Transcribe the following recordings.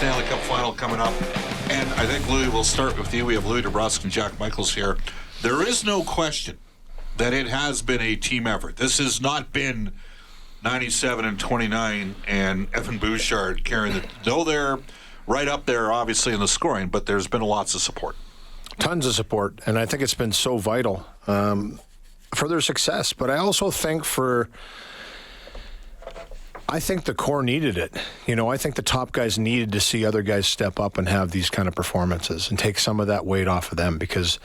Stanley Cup Final coming up. And I think, Louie, we'll start with you. We have Louie DeBrusk and Jack Michaels here. There is no question that it has been a team effort. This has not been 97 and 29 and Evan Bouchard carrying the... Though they're right up there, obviously, in the scoring, but there's been lots of support. Tons of support, and I think it's been so vital for their success. But I also think I think the core needed it. You know, I think the top guys needed to see other guys step up and have these kind of performances and take some of that weight off of them, because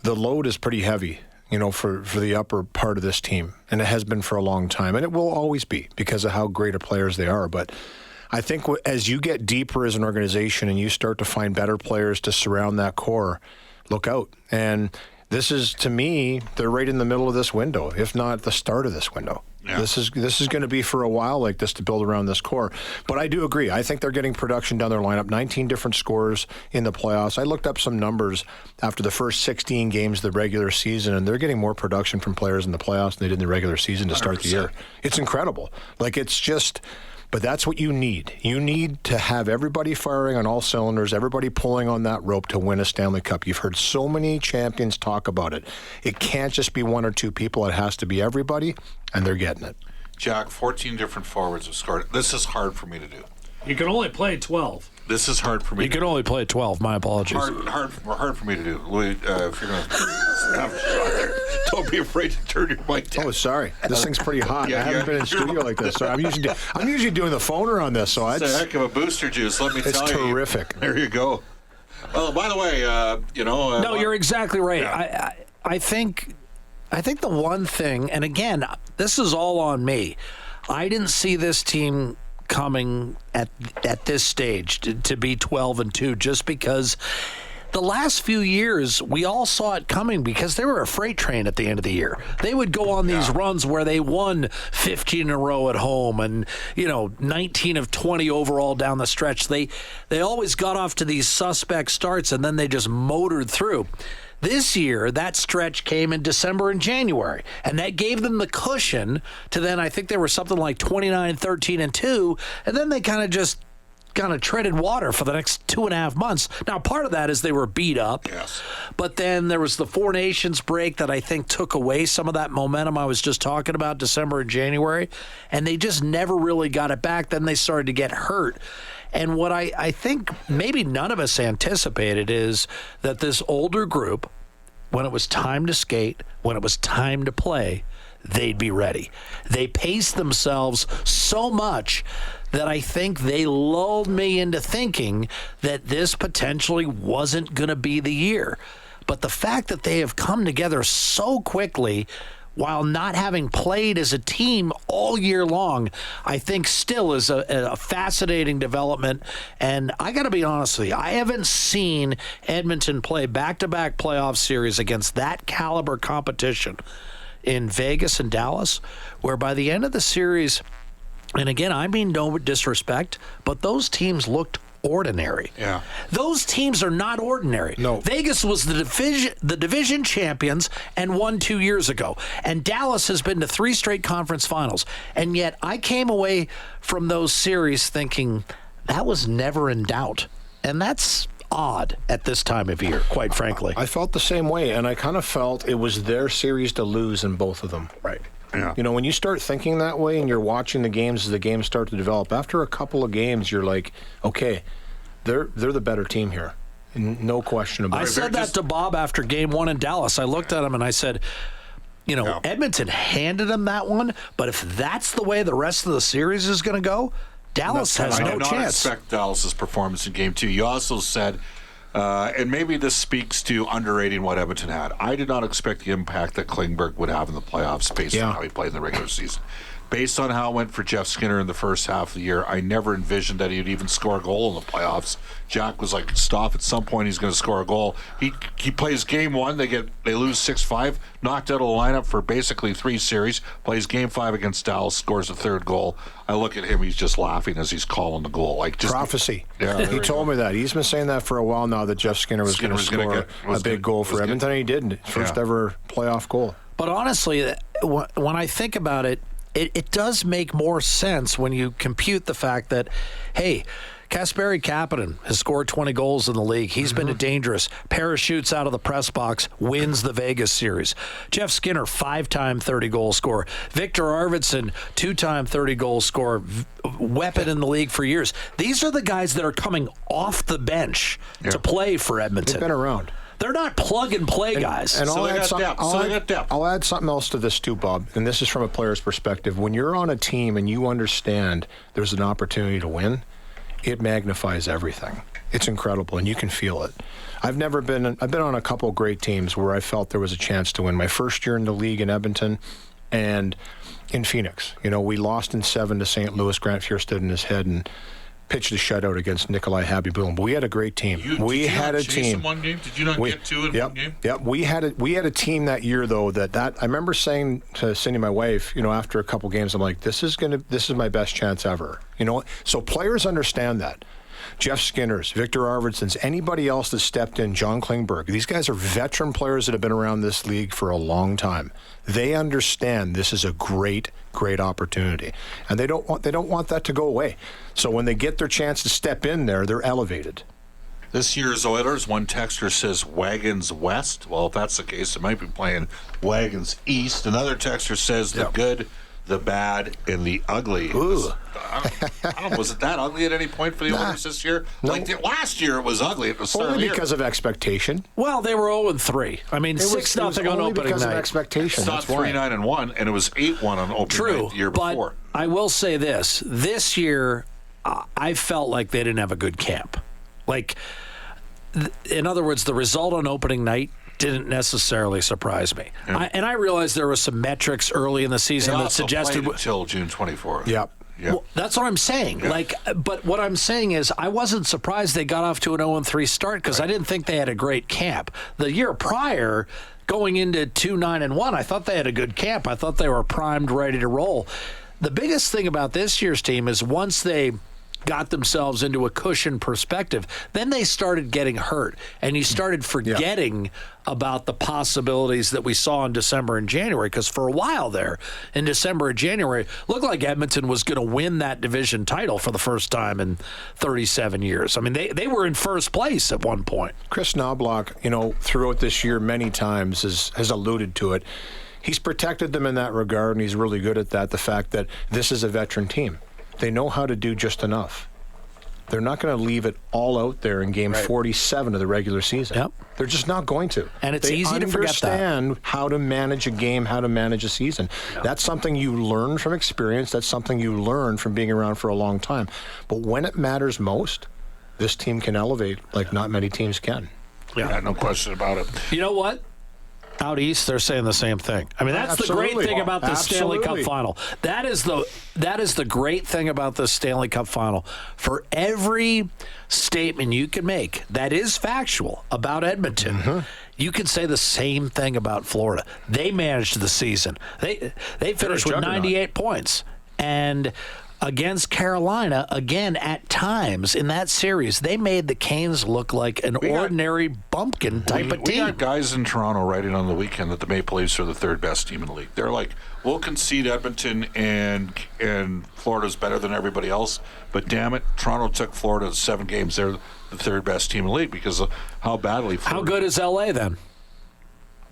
the load is pretty heavy, you know, for the upper part of this team. And it has been for a long time. And it will always be because of how great of players they are. But I think as you get deeper as an organization and you start to find better players to surround that core, look out. And this is, to me, they're right in the middle of this window, if not the start of this window. Yeah. This is going to be for a while like this to build around this core. But I do agree. I think they're getting production down their lineup. 19 different scorers in the playoffs. I looked up some numbers after the first 16 games of the regular season, and they're getting more production from players in the playoffs than they did in the regular season to start 100%. The year. It's incredible. Like, it's just... But that's what you need. You need to have everybody firing on all cylinders, everybody pulling on that rope to win a Stanley Cup. You've heard so many champions talk about it. It can't just be one or two people. It has to be everybody, and they're getting it. Jack, 14 different forwards have scored. This is hard for me to do. You can only play 12. This is hard for me. You can only play 12. My apologies. Hard for me to do. Louie, if you're going to have a shot there, don't be afraid to turn your mic down. Oh, sorry. This thing's pretty hot. I haven't been in studio like this. So I'm usually doing the phoner on this. So it's a heck of a booster juice, let me tell you. It's terrific. There you go. Well, by the way, no, you're exactly right. Yeah. I think the one thing, and again, this is all on me. I didn't see this team coming at this stage to be 12-2, just because the last few years we all saw it coming because they were a freight train at the end of the year. They would go on these runs where they won 15 in a row at home and 19 of 20 overall down the stretch. They always got off to these suspect starts and then they just motored through. This year, that stretch came in December and January, and that gave them the cushion to then, I think they were something like 29-13-2, and then they kind of treaded water for the next 2.5 months. Now, part of that is they were beat up, yes, but then there was the Four Nations break that I think took away some of that momentum I was just talking about, December and January, and they just never really got it back. Then they started to get hurt. And what I think maybe none of us anticipated is that this older group, when it was time to skate, when it was time to play, they'd be ready. They paced themselves so much that I think they lulled me into thinking that this potentially wasn't going to be the year. But the fact that they have come together so quickly while not having played as a team all year long, I think still is a fascinating development. And I got to be honest with you, I haven't seen Edmonton play back-to-back playoff series against that caliber competition in Vegas and Dallas, where by the end of the series, and again, I mean no disrespect, but those teams looked ordinary. Yeah. Those teams are not ordinary. No. Vegas was the division champions and won 2 years ago. And Dallas has been to 3 straight conference finals. And yet I came away from those series thinking that was never in doubt. And that's odd at this time of year, quite frankly. I felt the same way, and I kind of felt it was their series to lose in both of them. Right. Yeah. When you start thinking that way and you're watching the games as the games start to develop, after a couple of games, you're like, okay, they're the better team here. No question about it. I said that to Bob after game 1 in Dallas. I looked at him and I said, Edmonton handed them that one, but if that's the way the rest of the series is going to go, Dallas has no chance. I did not expect Dallas's performance in Game 2. You also said, and maybe this speaks to underrating what Edmonton had. I did not expect the impact that Klingberg would have in the playoffs based on how he played in the regular season. Based on how it went for Jeff Skinner in the first half of the year, I never envisioned that he'd even score a goal in the playoffs. Jack was like, stop, at some point he's going to score a goal. He plays game 1, they lose 6-5, knocked out of the lineup for basically 3 series, plays game 5 against Dallas, scores a 3rd goal. I look at him, he's just laughing as he's calling the goal. Like, just prophecy. Yeah, he told me that. He's been saying that for a while now, that Jeff Skinner was going to score a big goal for Edmonton, and he did. First ever playoff goal. But honestly, when I think about it, it does make more sense when you compute the fact that, hey, Kasperi Kapanen has scored 20 goals in the league. He's been a dangerous. Parachutes out of the press box, wins the Vegas series. Jeff Skinner, 5-time 30-goal scorer. Victor Arvidsson, 2-time 30-goal scorer. Weapon in the league for years. These are the guys that are coming off the bench to play for Edmonton. They've been around. They're not plug-and-play guys. And So they got depth. So they got depth. I'll add something else to this too, Bob, and this is from a player's perspective. When you're on a team and you understand there's an opportunity to win, it magnifies everything. It's incredible, and you can feel it. I've been on a couple great teams where I felt there was a chance to win. My first year in the league in Edmonton and in Phoenix. We lost in 7 to St. Louis. Grant Fuhr stood in his head and pitched a shutout against Nikolai Haby-Boom. But we had a great team. We had a team. In one game? Did you not get 2 in one game? Yep. We had a team that year though that I remember saying to Cindy, my wife, after a couple games, I'm like, this is my best chance ever. So players understand that. Jeff Skinner's, Victor Arvidsson's, anybody else that stepped in, John Klingberg. These guys are veteran players that have been around this league for a long time. They understand this is a great, great opportunity, and they don't want that to go away. So when they get their chance to step in there, they're elevated. This year's Oilers, one texter says Wagons West. Well, if that's the case, it might be playing Wagons East. Another texter says the good, the bad, and the ugly. Ooh. I don't know, was it that ugly at any point for the Oilers this year? No. Last year it was ugly at the start of the Only year. because of expectation. Well, they were 0-3. I mean, 6-0 on only opening because night. of expectation. It's not That's why. 3-9-1, and it was 8-1 on opening night the year before. But I will say this. This year, I felt like they didn't have a good camp. In other words, the result on opening night didn't necessarily surprise me. Yeah. I realized there were some metrics early in the season They that also suggested played until June 24th. Yep. Yeah. Well, that's what I'm saying. Yeah. But what I'm saying is, I wasn't surprised they got off to an 0-3 start because I didn't think they had a great camp. The year prior, going into 2-9-1, I thought they had a good camp. I thought they were primed, ready to roll. The biggest thing about this year's team is once they got themselves into a cushion perspective, then they started getting hurt, and you started forgetting about the possibilities that we saw in December and January, because for a while there in December and January, looked like Edmonton was going to win that division title for the first time in 37 years. I mean, they were in first place at one point. Chris Knobloch, throughout this year many times has alluded to it. He's protected them in that regard, and he's really good at that, the fact that this is a veteran team. They know how to do just enough. They're not going to leave it all out there in game 47 of the regular season. Yep. They're just not going to. And it's easy to forget that. They understand how to manage a game, how to manage a season. Yep. That's something you learn from experience. That's something you learn from being around for a long time. But when it matters most, this team can elevate like not many teams can. Yeah, no question about it. You know what? Out east, they're saying the same thing. I mean, that's the great thing about the Stanley Cup Final. That is the great thing about the Stanley Cup Final. For every statement you can make that is factual about Edmonton, you can say the same thing about Florida. They managed the season. They finished with 98 points. And against Carolina, again, at times in that series, they made the Canes look like an ordinary bumpkin type of team. We got guys in Toronto writing on the weekend that the Maple Leafs are the third best team in the league. They're like, we'll concede Edmonton and Florida's better than everybody else, but damn it, Toronto took Florida to 7 games. They're the third best team in the league because of how badly Florida. How good is LA then?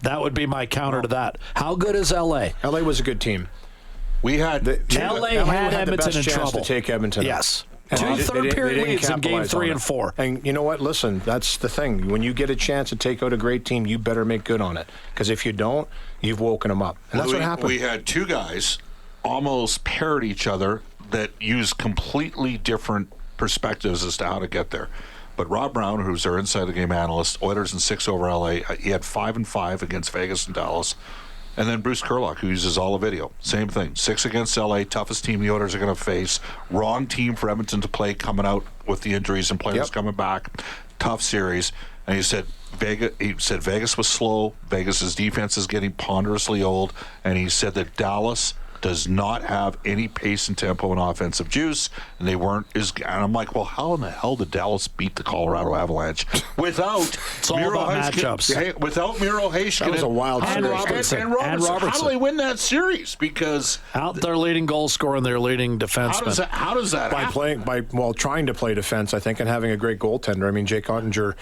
That would be my counter to that. How good is LA? LA was a good team. We had LA had Edmonton in trouble. To take Edmonton. Yes. And 2 third-period leads in game 3 and 4. And you know what? Listen, that's the thing. When you get a chance to take out a great team, you better make good on it. Because if you don't, you've woken them up. And that's what happened. We had 2 guys almost parrot each other that use completely different perspectives as to how to get there. But Rob Brown, who's our inside the game analyst, Oilers in 6 over LA, he had 5-5 against Vegas and Dallas. And then Bruce Kurlock, who uses all the video. Same thing. 6 against LA, toughest team the Oilers are going to face. Wrong team for Edmonton to play coming out with the injuries and players coming back. Tough series. And he said Vegas was slow. Vegas's defense is getting ponderously old. And he said that Dallas does not have any pace and tempo and offensive juice, and they weren't and I'm like, well, how in the hell did Dallas beat the Colorado Avalanche without It's all about matchups. Without Miro Heiskanen? That was a wild and series. And Robertson. How do they win that series? Because out their leading goal scorer and their leading defenseman. How does that happen? Trying to play defense, I think, and having a great goaltender. I mean, Jake Ottinger.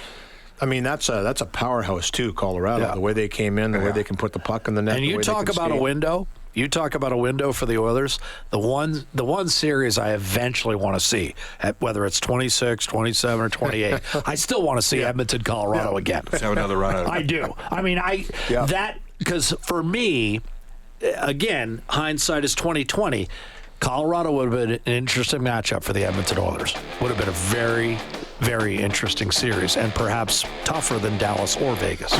I mean, that's a powerhouse too, Colorado. Yeah. The way they came in, the way they can put the puck in the net. And you talk about a window. You talk about a window for the Oilers. The one series I eventually want to see, whether it's 26, 27, or 28, I still want to see Edmonton, Colorado again. Let's have another run at it. I do. I mean, because for me, again, hindsight is 2020. Colorado would have been an interesting matchup for the Edmonton Oilers. Would have been a very, very interesting series, and perhaps tougher than Dallas or Vegas.